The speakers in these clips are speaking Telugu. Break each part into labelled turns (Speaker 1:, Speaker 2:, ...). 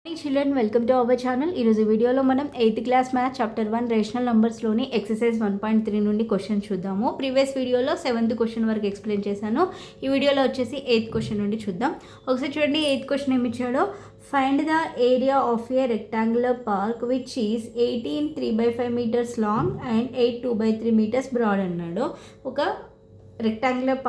Speaker 1: Hey children, welcome to our channel. ఈరోజు వీడియోలో మనం 8th class maths chapter 1 rational నంబర్స్లోని ఎక్సర్సైజ్ 1.3 నుండి క్వశ్చన్ చూద్దాము. ప్రీవియస్ వీడియోలో 7th క్వశ్చన్ వరకు ఎక్స్ప్లెయిన్ చేశాను. ఈ వీడియోలో వచ్చేసి 8th క్వశ్చన్ నుండి చూద్దాం. ఒకసారి చూడండి 8th క్వశ్చన్ ఏమి ఇచ్చాడో. Find the area of a rectangular park which is 18 3/5 meters long and 8 2/3 meters broad అన్నాడు. ఒక రెక్టాంగులర్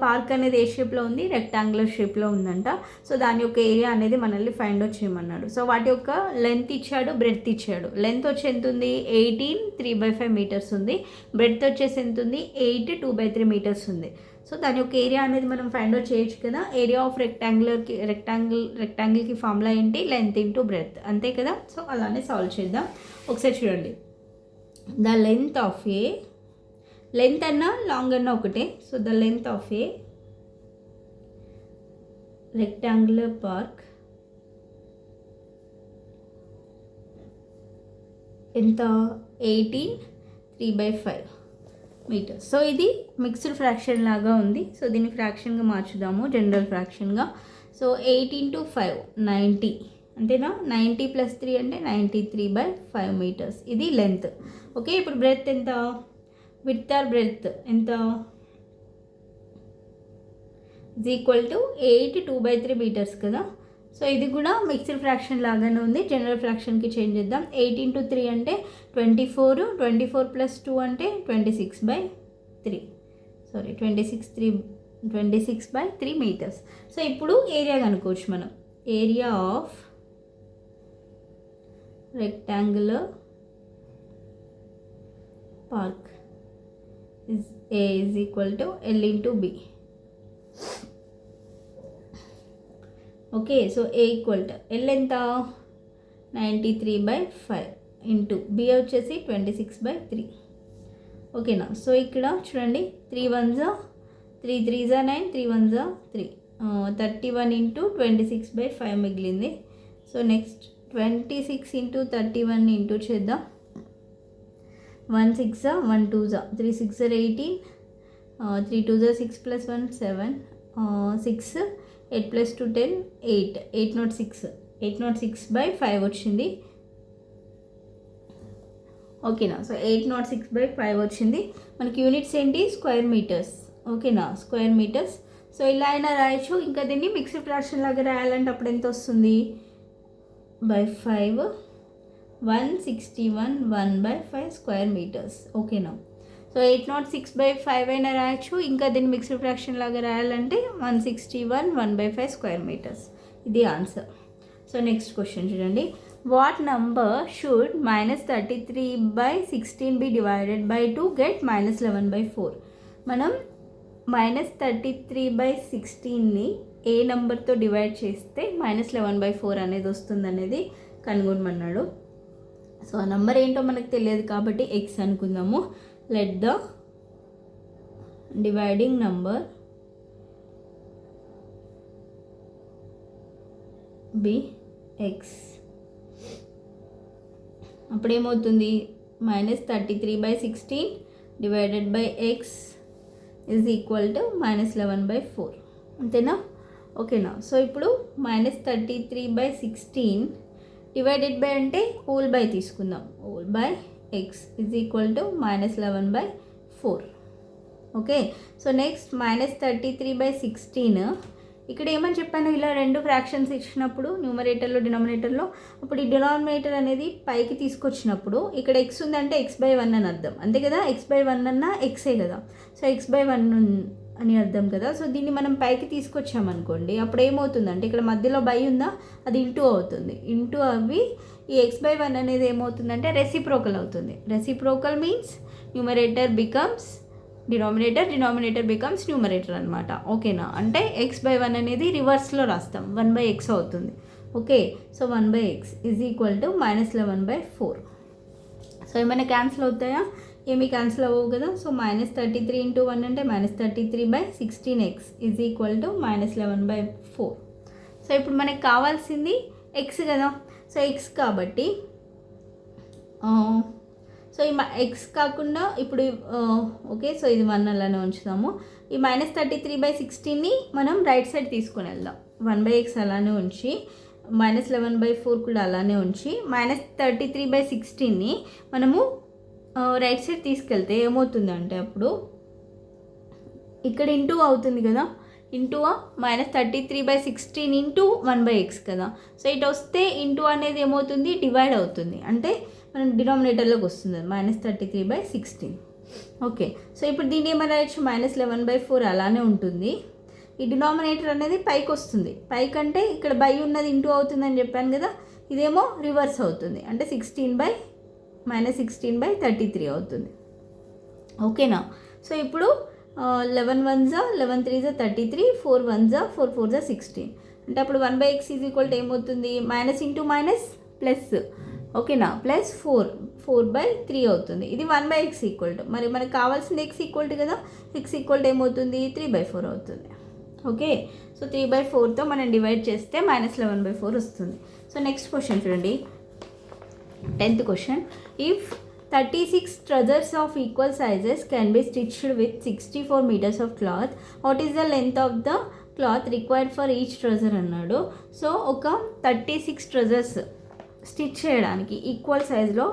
Speaker 1: పార్క్ అనేది ఏ షేప్లో ఉంది, రెక్టాంగులర్ షేప్లో ఉందంట. సో దాని యొక్క ఏరియా అనేది మనల్ని ఫైండ్ అవుట్ చేయమన్నాడు. సో వాటి యొక్క లెంత్ ఇచ్చాడు, బ్రెడ్త్ ఇచ్చాడు. లెంత్ వచ్చి ఎంత ఉంది, 18 3/5 meters ఉంది. బ్రెడ్త్ వచ్చేసి ఎంత ఉంది, 8 2/3 meters ఉంది. సో దాని యొక్క ఏరియా అనేది మనం ఫైండ్ అవుట్ చేయొచ్చు కదా. ఏరియా ఆఫ్ రెక్టాంగిల్కి ఫార్ములా ఏంటి, లెంత్ ఇంటూ బ్రెడ్త్, అంతే కదా. సో అలానే సాల్వ్ చేద్దాం. ఒకసారి చూడండి. The length of A, length అన్నా లాంగ్ అన్నా ఒకటే. So the length of a rectangular park ఎంత, 18 3/5 meters. సో ఇది మిక్స్డ్ ఫ్రాక్షన్ లాగా ఉంది. సో దీన్ని ఫ్రాక్షన్గా మార్చుదాము, జనరల్ ఫ్రాక్షన్గా. సో 8 into 5 90, అంతేనా. 90 + 3 అంటే 93/5 meters. ఇది లెంత్. ఓకే, ఇప్పుడు బ్రెడ్త్ ఎంత, విడ్త్ ఆర్ బ్రెడ్త్ ఎంత, ఈజ్ ఈక్వల్ టు 8 2/3 meters కదా. సో ఇది కూడా మిక్స్డ్ ఫ్రాక్షన్ లాగానే ఉంది. జనరల్ ఫ్రాక్షన్కి చేంజ్ చేద్దాం. 8 into 3 అంటే 24, 24 + 2 అంటే 26/3, సారీ 26/3 meters. సో ఇప్పుడు ఏరియా కనుక్కోవచ్చు మనం. Area of rectangular park A is equal to L into B. Okay, so A equal to L ఎంత, 93/5 ఇంటూ B వచ్చేసి 26/3. ఓకేనా. సో ఇక్కడ చూడండి, 3 1s 3 3s 9, 3 1s 3, 31 into 26/5 మిగిలింది. సో నెక్స్ట్ 26 into 31 ఇంటూ చేద్దాం. 1 6 1 2s 3 6 18, 3 2s 6 + 1 7, 6 8 + 2 10 8, 806/5 వచ్చింది. ఓకేనా. సో 806/5 వచ్చింది. మనకి యూనిట్స్ ఏంటి, స్క్వేర్ మీటర్స్. ఓకేనా, స్క్వేర్ మీటర్స్. సో ఇలా అయినా రాయొచ్చు. ఇంకా దీన్ని మిక్స్డ్ ఫ్రాక్షన్ లాగా రాయాలంటే అప్పుడు ఎంత వస్తుంది, /5 161 1/5 స్క్వేర్ మీటర్స్. ఓకేనా. సో 806/5 అయినా రాయొచ్చు. ఇంకా దీన్ని మిక్స్డ్ ఫ్రాక్షన్ లాగా రాయాలంటే 161 1/5 స్క్వేర్ మీటర్స్. ఇది ఆన్సర్. సో నెక్స్ట్ క్వశ్చన్ చూడండి. What number should -33/16 be divided by 2 get -11/4. మనం -33/16ని ఏ నెంబర్తో డివైడ్ చేస్తే -11/4 అనేది వస్తుంది అనేది కనుగొనమన్నాడు. సో ఆ నెంబర్ ఏంటో మనకు తెలియదు కాబట్టి ఎక్స్ అనుకుందాము. Let the dividing number be X. అప్పుడేమవుతుంది, -33/16 divided by X is equal to -11/4, అంతేనా. ఓకేనా. సో ఇప్పుడు -33/16 డివైడెడ్ బై అంటే హోల్ బై తీసుకుందాం. Whole by X is equal to -11/4. Okay. So next -33/16 ఇక్కడ ఏమని చెప్పాను, ఇలా రెండు ఫ్రాక్షన్స్ ఇచ్చినప్పుడు న్యూమరేటర్లో డినామినేటర్లో, అప్పుడు ఈ డినామినేటర్ అనేది పైకి తీసుకొచ్చినప్పుడు ఇక్కడ ఎక్స్ ఉందంటే x/1 అని అర్థం, అంతే కదా. x/1 అన్నా ఎక్సే కదా. సో x/1 అని అర్థం కదా. సో దీన్ని మనం పైకి తీసుకొచ్చామనుకోండి, అప్పుడు ఏమవుతుందంటే ఇక్కడ మధ్యలో బై ఉందా, అది ఇంటూ అవుతుంది. ఇంటూ అవి ఈ x/1 అనేది ఏమవుతుందంటే రెసిప్రోకల్ అవుతుంది. Reciprocal means numerator becomes denominator, denominator becomes numerator అనమాట. ఓకేనా. అంటే x/1 అనేది రివర్స్లో రాస్తాం, 1/x అవుతుంది. Okay. So 1/x is equal to -11/4. So ఏమైనా క్యాన్సిల్ అవుతాయా, ఏమి క్యాన్సిల్ అవ్వవు కదా. సో -33 into 1 అంటే -33/16x is equal to -11/4. So ఇప్పుడు మనకి కావాల్సింది ఎక్స్ కదా. సో ఎక్స్ కాబట్టి సో ఈ ఎక్స్ కాకుండా ఇప్పుడు ఓకే, సో ఇది 1 అలానే ఉంచుదాము. ఈ -33/16ని మనం రైట్ సైడ్ తీసుకొని వెళ్దాం. 1/x అలానే ఉంచి -11/4 కూడా అలానే ఉంచి -33/16ని మనము రైట్ సైడ్ తీసుకెళ్తే ఏమవుతుందంటే అప్పుడు ఇక్కడ ఇంటూ అవుతుంది కదా, ఇంటూ -33/16 ఇంటూ 1/x కదా. సో ఇటు వస్తే ఇంటూ అనేది ఏమవుతుంది, డివైడ్ అవుతుంది, అంటే మనం డినామినేటర్లోకి వస్తుంది -33/16. ఓకే, సో ఇప్పుడు దీన్ని ఏమైనా రాయొచ్చు, -11/4 అలానే ఉంటుంది. ఈ డినామినేటర్ అనేది పైకి వస్తుంది, పైకి అంటే ఇక్కడ బై ఉన్నది ఇంటూ అవుతుందని చెప్పాను కదా, ఇదేమో రివర్స్ అవుతుంది, అంటే -16/33 అవుతుంది. ఓకేనా. సో ఇప్పుడు 11 1s 11 3s 33, 4 1s 4 4s 16, అంటే అప్పుడు 1/x ఏమవుతుంది, మైనస్ ఇంటూ మైనస్ ప్లస్. ఓకేనా, ప్లస్ 4/3 అవుతుంది. ఇది 1/x మరి మనకు కావాల్సింది x కదా, x ఏమవుతుంది, 3/4 అవుతుంది. ఓకే, సో 3/4తో మనం డివైడ్ చేస్తే -11/4 వస్తుంది. సో నెక్స్ట్ క్వశ్చన్ చూడండి, 10th question. If 36 trousers of equal sizes can be stitched with 64 meters of cloth, what is the length of the cloth required for each trouser అన్నాడు. సో ఒక 36 trousers స్టిచ్ చేయడానికి, ఈక్వల్ సైజ్లో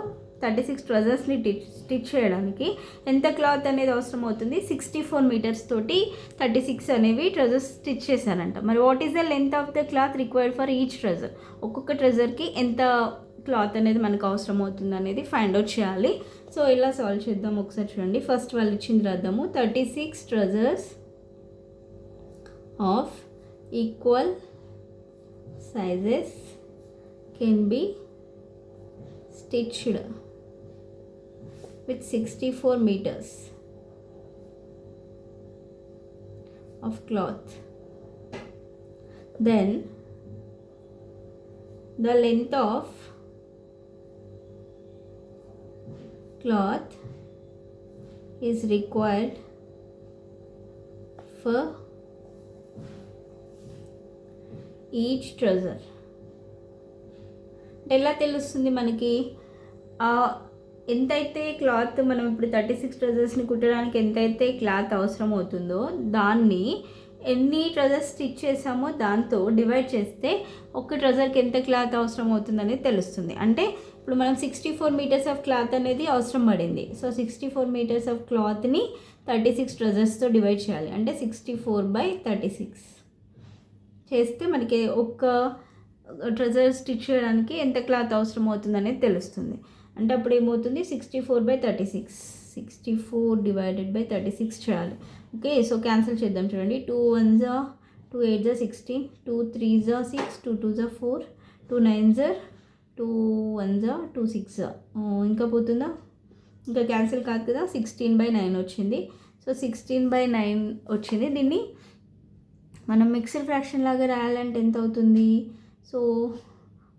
Speaker 1: 36 ట్రౌజర్స్ని స్టిచ్ చేయడానికి ఎంత క్లాత్ అనేది అవసరం అవుతుంది, 64 మీటర్స్ తోటి 36 అనేవి ట్రౌజర్స్ స్టిచ్ చేశారంట. మరి what is the length of the cloth required for each trouser, ఒక్కొక్క ట్రౌజర్కి ఎంత క్లాత్ అనేది మనకు అవసరం అవుతుంది అనేది ఫైండ్ అవుట్ చేయాలి. సో ఇలా సాల్వ్ చేద్దాం ఒకసారి చూడండి. ఫస్ట్ వాళ్ళు ఇచ్చింది రాద్దాము. 36 trousers of equal sizes can be stitched with 64 meters of cloth. Then the length of cloth is required for each trouser. ఎలా తెలుస్తుంది మనకి, ఎంతైతే క్లాత్ మనం ఇప్పుడు 36 ట్రౌజర్స్ని కుట్టడానికి ఎంతైతే క్లాత్ అవసరం అవుతుందో దాన్ని ఎన్ని ట్రౌజర్స్ స్టిచ్ చేసామో దాంతో డివైడ్ చేస్తే ఒక్క ట్రౌజర్కి ఎంత క్లాత్ అవసరం అవుతుందనేది తెలుస్తుంది. అంటే ఇప్పుడు మనం 64 మీటర్స్ ఆఫ్ క్లాత్ అనేది అవసరం పడింది. సో 64 మీటర్స్ ఆఫ్ క్లాత్ని 36 ట్రౌజర్స్తో డివైడ్ చేయాలి, అంటే 64/36 చేస్తే మనకి ఒక్క ట్రౌజర్ స్టిచ్ చేయడానికి ఎంత క్లాత్ అవసరం అవుతుంది అనేది తెలుస్తుంది. అంటే అప్పుడు ఏమవుతుంది, 64/36, 64 డివైడెడ్ బై 36 చేయాలి. ఓకే, సో క్యాన్సిల్ చేద్దాం చూడండి. 2 1s 2 8s 16, 2 3s 6, 2 2s 4, 2 9s 2 1s 2 6, ఇంకా పోతుందా, ఇంకా క్యాన్సిల్ కాదు కదా. 16/9 వచ్చింది. సో 16/9 వచ్చింది. దీన్ని మనం మిక్స్డ్ ఫ్రాక్షన్ లాగా రాయాలంటే ఎంత అవుతుంది, సో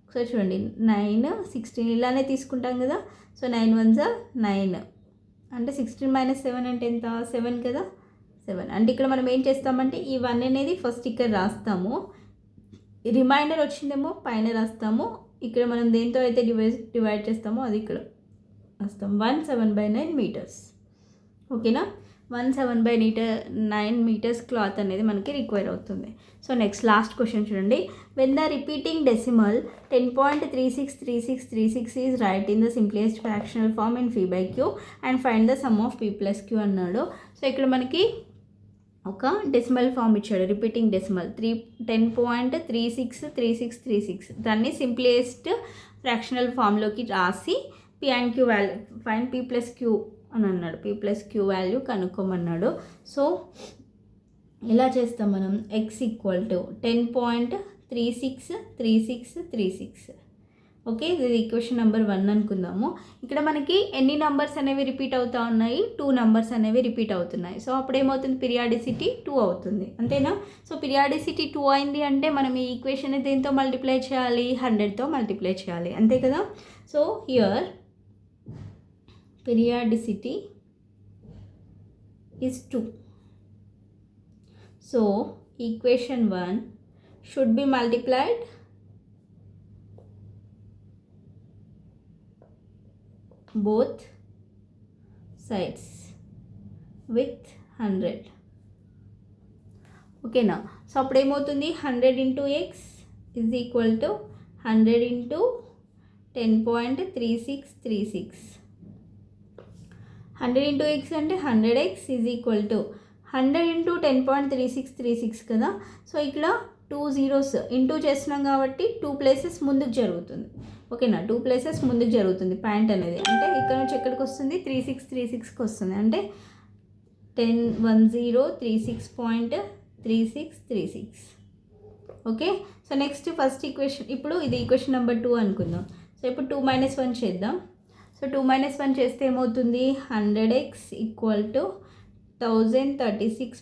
Speaker 1: ఒకసారి చూడండి. 9 16 ఇలానే తీసుకుంటాం కదా. సో 9 1s 9, అంటే 16 - 7 అంటే ఎంత, 7 కదా, 7. అంటే ఇక్కడ మనం ఏం చేస్తామంటే ఈ 1 అనేది ఫస్ట్ ఇక్కడ రాస్తాము, రిమైండర్ వచ్చిందేమో పైన రాస్తాము, ఇక్కడ మనం దేంతో అయితే డివైడ్ చేస్తామో అది ఇక్కడ రాస్తాం. 107/9 మీటర్స్. ఓకేనా, 107/9 మీటర్స్ క్లాత్ అనేది మనకి రిక్వైర్ అవుతుంది. సో నెక్స్ట్ లాస్ట్ క్వశ్చన్ చూడండి. When the repeating decimal 10.363636 is write in the simplest fractional form in P/Q and find the sum of P+Q అన్నాడు. సో ఇక్కడ మనకి ఒక డెసిమల్ ఫామ్ ఇచ్చాడు, రిపీటింగ్ డెసిమల్ 10.363636. దాన్ని సింప్లెస్ట్ ఫ్రాక్షనల్ ఫామ్లోకి రాసి P&Q వాల్యూ ఫైండ్ P+Q అని అన్నాడు. P+Q value కనుక్కోమన్నాడు. సో ఇలా చేస్తాం మనం. x = 10.363636. ఓకే, ఇది ఈక్వేషన్ నెంబర్ 1 అనుకుందాము. ఇక్కడ మనకి ఎన్ని నెంబర్స్ అనేవి రిపీట్ అవుతూ ఉన్నాయి, 2 నెంబర్స్ అనేవి రిపీట్ అవుతున్నాయి. సో అప్పుడు ఏమవుతుంది, పీరియాడిసిటీ 2 అవుతుంది, అంతేనా. సో పీరియాడిసిటీ 2 అయింది అంటే మనం ఈ ఈక్వేషన్ దేంతో మల్టిప్లై చేయాలి, 100తో మల్టిప్లై చేయాలి, అంతే కదా. So here periodicity is 2. So equation 1 should be multiplied both sides with 100. ఓకేనా. సో అప్పుడు ఏమవుతుంది, 100 × x is equal to 100 into 10.3636. 100 into X అంటే 100x is equal to 100 into 10.3636 కదా. సో ఇట్లా 2 zeros ఇంటూ చేస్తున్నాం కాబట్టి 2 ప్లేసెస్ ముందుకు జరుగుతుంది. ఓకేనా, 2 ప్లేసెస్ ముందుకు జరుగుతుంది పాయింట్ అనేది. అంటే ఇక్కడ నుంచి ఎక్కడికి వస్తుంది, 3636కి వస్తుంది. అంటే 1036.3636. Okay. So next first equation, ఇప్పుడు ఇది ఈక్వేషన్ నెంబర్ 2 అనుకుందాం. సో ఇప్పుడు 2 - 1 చేద్దాం. సో 2 - 1 చేస్తే ఏమవుతుంది, 100x ఈక్వల్ టు 1036.